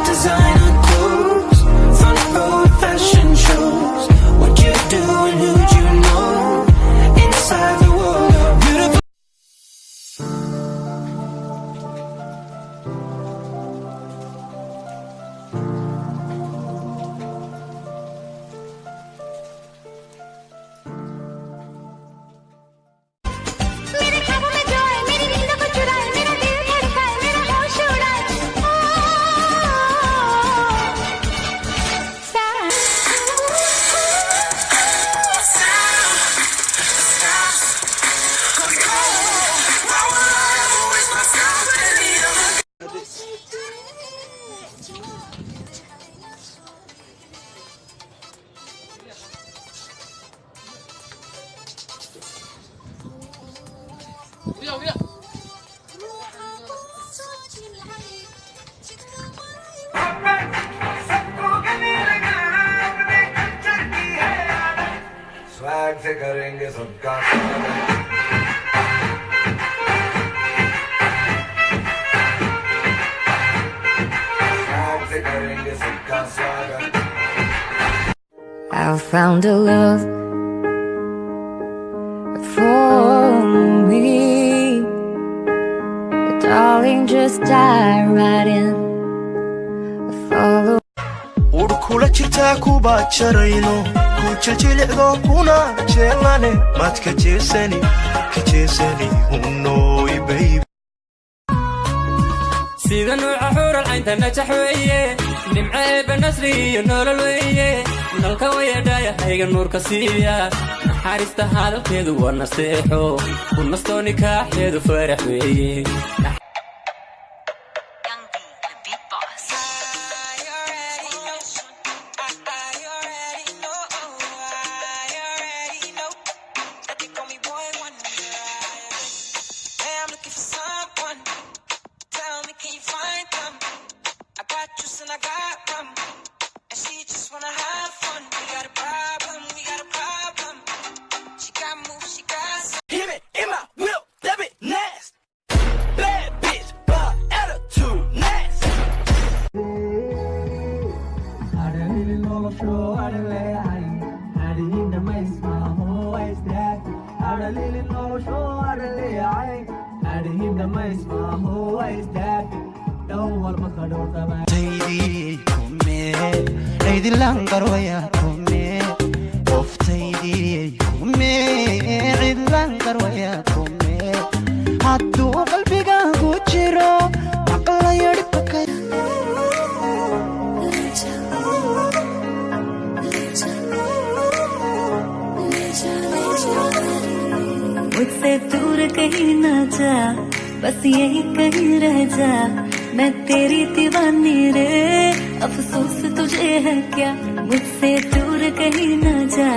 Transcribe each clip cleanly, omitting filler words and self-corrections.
designer clothes, front row fashion shows. What you do and who'd you know inside the world of beautiful. Swag से करेंगे सबका स्वागत स्वैग से करेंगे सबका स्वागत I found a love for me. Darling, just dive right in. Follow. urkula jirtaa kuba jarayno ku jiljilicdo kuna jeelane maad ka jeesani unooy baby sida nuuca xural caynta najax weeye nimceeba nasri iyo nolol weeye nalka wayadhaya hayga nuurka siiya naxariista hadalkeedu waa naseexo ku nastoo nikaaxeedu farax weeye taydii kume cidilan qarwaya kume qoftaydii kume cidilan qarwaya kume hadduu qalbiga ku jiro maqlayo dhibka मुझसे दूर कहीं ना जा बस यही कहीं रह जा मैं तेरी दीवानी रे अफसोस तुझे है क्या मुझसे दूर कहीं ना जा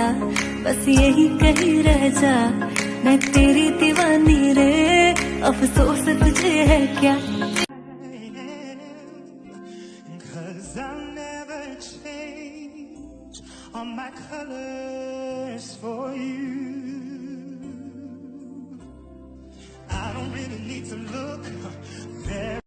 बस यही कहीं रह जा मैं तेरी दीवानी रे अफसोस तुझे है क्या on my colors for you. I don't really need to look there.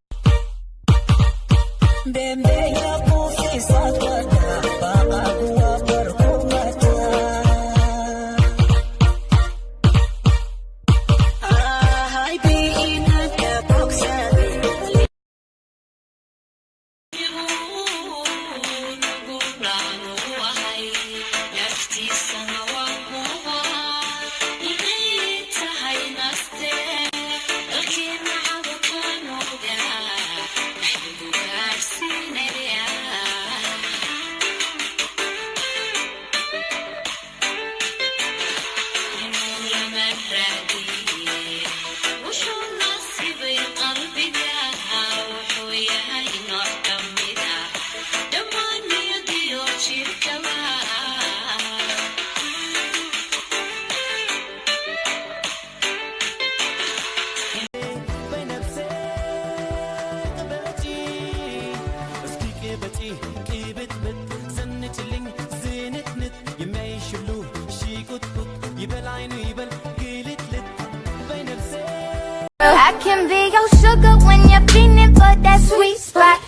I can be your sugar when you're feeling for that sweet spot.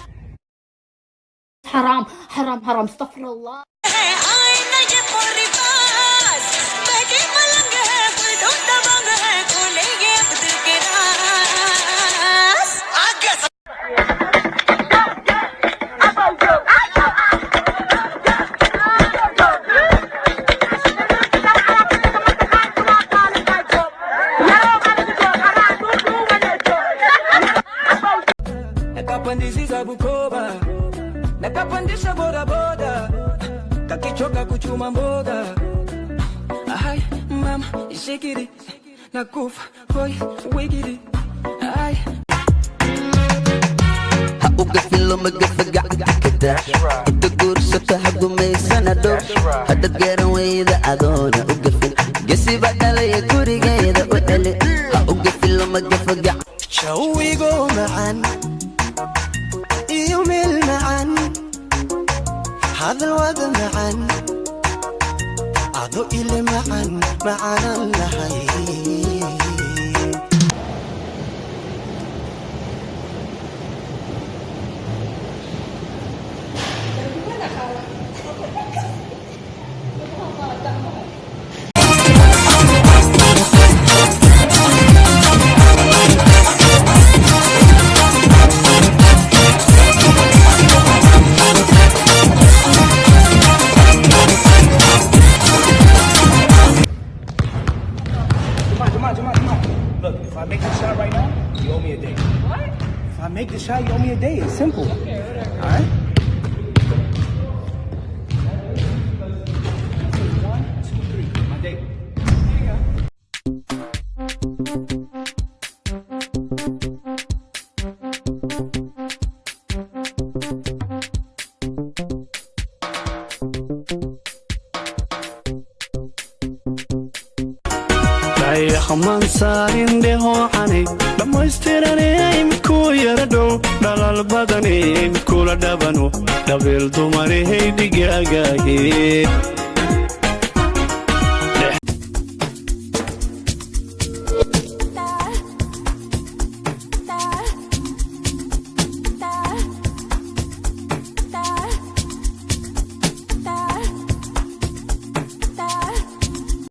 حرام حرام حرام استغفر الله. Nakapandisha Bukoba, nakapandisha boda boda, kakichoka kuchuma mboga. Ay, mama, shikiri, nakufa, boy, wigiri. Ay. Ugafilo magafaga kada inta guursata hagumaysana dhow hadda garan weyda adoona ugafil gasi badalaya gurigeeda u celi ha ugafilo magafaga jawigo macaan iyo meel macaan hadal wada macaan ado ile macaan macaanan lahay Look, if I make this shot right now, you owe me a day. What? If I make this shot, you owe me a day. It's simple. Okay, whatever. All right? 1, 2, 3. My day. Here you go. xamaan saarin dheehoocanay dhammaystiranay midkuu yara dhow dhalal badanay midkula dhabano dhabeel dumarahay dhigaagaagee